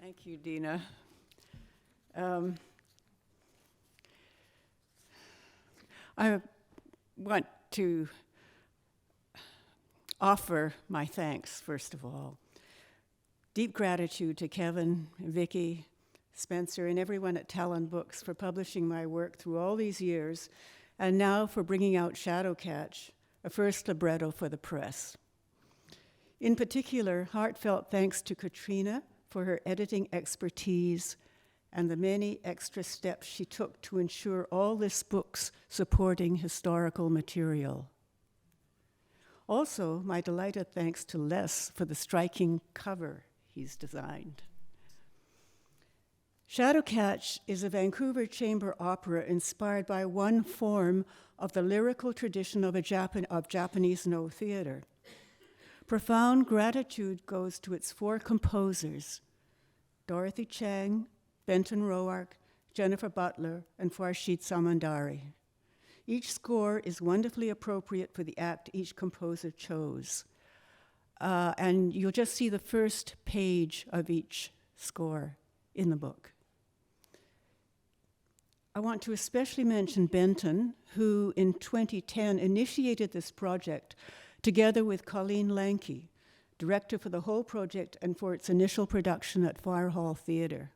Thank you, Dina. I want to offer my thanks, first of all. Deep gratitude to Kevin, Vicky, Spencer, and everyone at Talonbooks for publishing my work through all these years, and now for bringing out Shadowcatch, a first libretto for the press. In particular, heartfelt thanks to Katrina for her editing expertise and the many extra steps she took to ensure all this book's supporting historical material. Also, my delighted thanks to Les for the striking cover he's designed. Shadowcatch is a Vancouver chamber opera inspired by one form of the lyrical tradition of Japanese Noh theater. Profound gratitude goes to its four composers, Dorothy Chang, Benton Roark, Jennifer Butler, and Farshid Samandari. Each score is wonderfully appropriate for the act each composer chose. And you'll just see the first page of each score in the book. I want to especially mention Benton, who in 2010 initiated this project together with Colleen Lanke, director for the whole project and for its initial production at Pyatt Hall Theatre.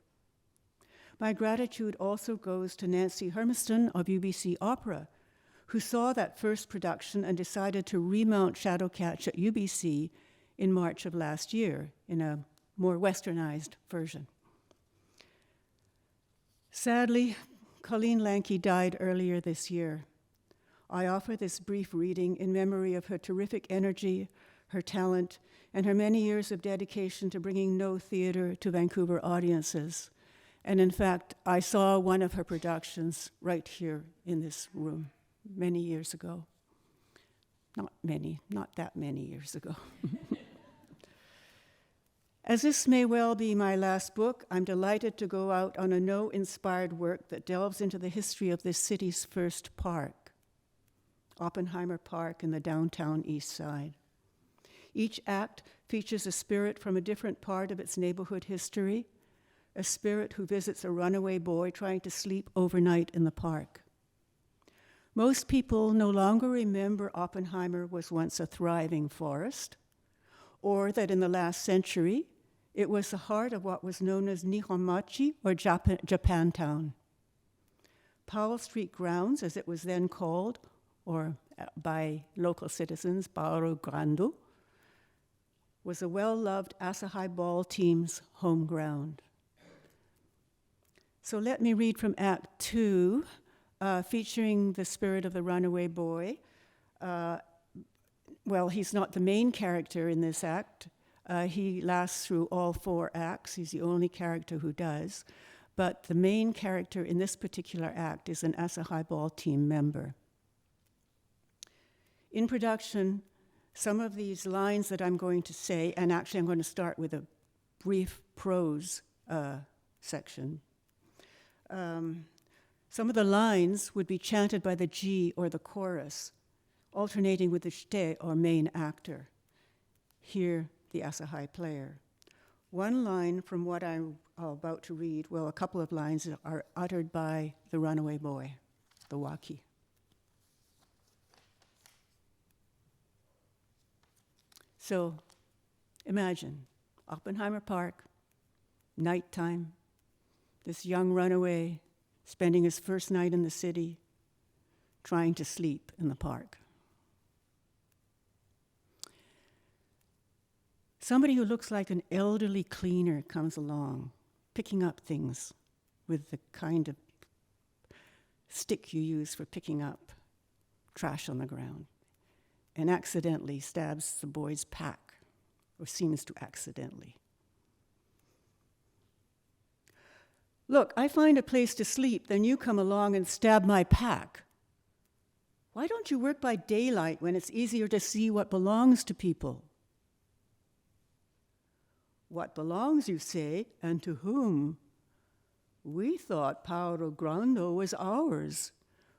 My gratitude also goes to Nancy Hermiston of UBC Opera, who saw that first production and decided to remount Shadowcatch at UBC in March of last year in a more westernized version. Sadly, Colleen Lanke died earlier this year. I offer this brief reading in memory of her terrific energy, her talent, and her many years of dedication to bringing Noh theater to Vancouver audiences. And in fact, I saw one of her productions right here in this room many years ago. Not that many years ago. As this may well be my last book, I'm delighted to go out on a Noh-inspired work that delves into the history of this city's first park, Oppenheimer Park in the downtown Eastside. Each act features a spirit from a different part of its neighborhood history, a spirit who visits a runaway boy trying to sleep overnight in the park. Most people no longer remember Oppenheimer was once a thriving forest, or that in the last century, it was the heart of what was known as Nihonmachi, or Japantown. Powell Street Grounds, as it was then called, or by local citizens, Bauru Grandu, was a well-loved Asahi ball team's home ground. So let me read from Act 2, featuring the spirit of the runaway boy. Well, he's not the main character in this act. He lasts through all four acts. He's the only character who does. But the main character in this particular act is an Asahi ball team member. In production, some of these lines that I'm going to say, and actually I'm going to start with a brief prose section. Some of the lines would be chanted by the G or the chorus, alternating with the shite or main actor. Here, the Asahi player. One line from what I'm about to read, well, a couple of lines are uttered by the runaway boy, the waki. So imagine Oppenheimer Park, nighttime, this young runaway spending his first night in the city, trying to sleep in the park. Somebody who looks like an elderly cleaner comes along, picking up things with the kind of stick you use for picking up trash on the ground, and accidentally stabs the boy's pack, or seems to accidentally. Look, I find a place to sleep, then you come along and stab my pack. Why don't you work by daylight when it's easier to see what belongs to people? What belongs, you say, and to whom? We thought Paolo Grande was ours.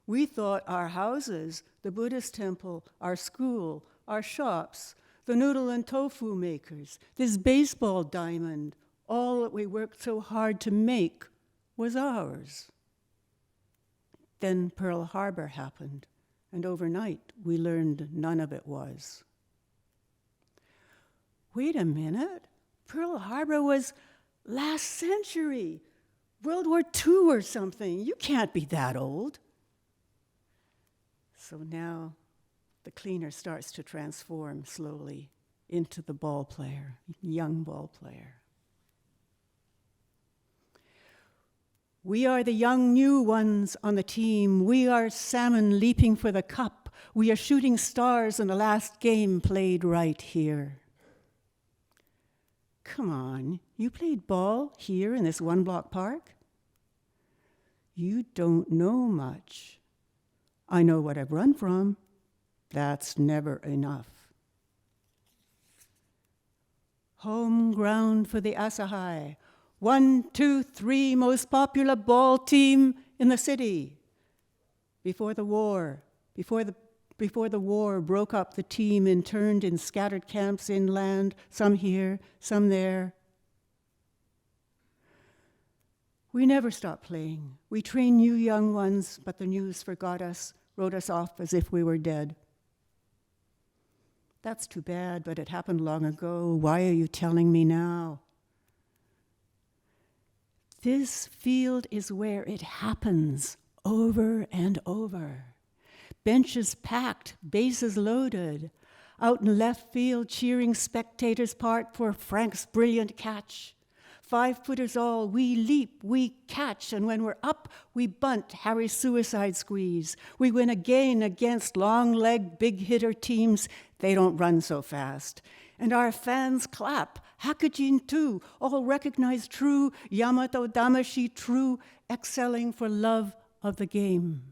We thought our houses, the Buddhist temple, our school, our shops, the noodle and tofu makers, this baseball diamond, all that we worked so hard to make was ours. Then Pearl Harbor happened, and overnight we learned none of it was. Wait a minute, Pearl Harbor was last century, World War II or something. You can't be that old. So now the cleaner starts to transform slowly into the ball player, young ball player. We are the young new ones on the team. We are salmon leaping for the cup. We are shooting stars in the last game played right here. Come on, you played ball here in this one-block park? You don't know much. I know what I've run from. That's never enough. Home ground for the Asahi. 1, 2, 3, most popular ball team in the city. Before the war broke up the team interned in scattered camps inland, some here, some there. We never stopped playing. We trained new young ones, but the news forgot us, wrote us off as if we were dead. That's too bad, but it happened long ago. Why are you telling me now? This field is where it happens over and over. Benches packed, bases loaded. Out in left field, cheering spectators part for Frank's brilliant catch. 5-footers all, we leap, we catch, and when we're up, we bunt Harry's suicide squeeze. We win again against long-legged, big-hitter teams. They don't run so fast. And our fans clap. Hakujin too, all recognize true, Yamato Damashi true, excelling for love of the game.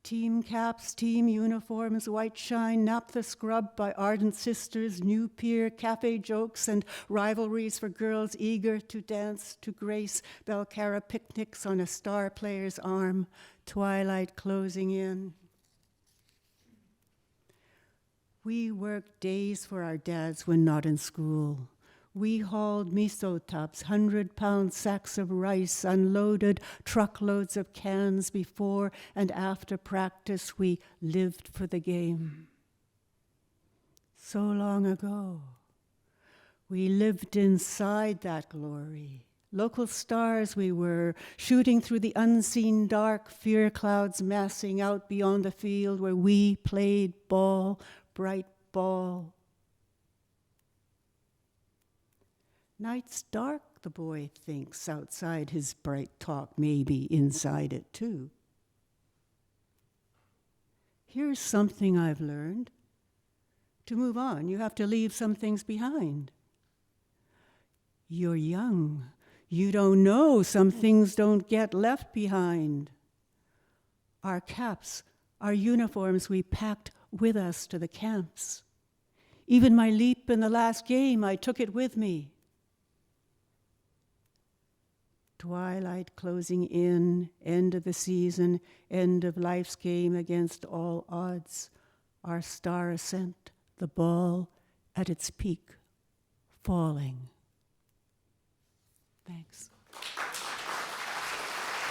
Team caps, team uniforms, white shine, naphtha scrubbed by ardent sisters, new peer, cafe jokes, and rivalries for girls eager to dance to grace, Belcara picnics on a star player's arm, twilight closing in. We worked days for our dads when not in school. We hauled miso tubs, 100-pound sacks of rice, unloaded truckloads of cans before and after practice. We lived for the game. So long ago, we lived inside that glory. Local stars we were, shooting through the unseen dark, fear clouds massing out beyond the field where we played ball, bright ball. Night's dark, the boy thinks, outside his bright talk, maybe inside it too. Here's something I've learned. To move on, you have to leave some things behind. You're young. You don't know some things don't get left behind. Our caps, our uniforms we packed with us to the camps. Even my leap in the last game, I took it with me. Twilight closing in, end of the season, end of life's game against all odds. Our star ascent, the ball at its peak, falling. Thanks.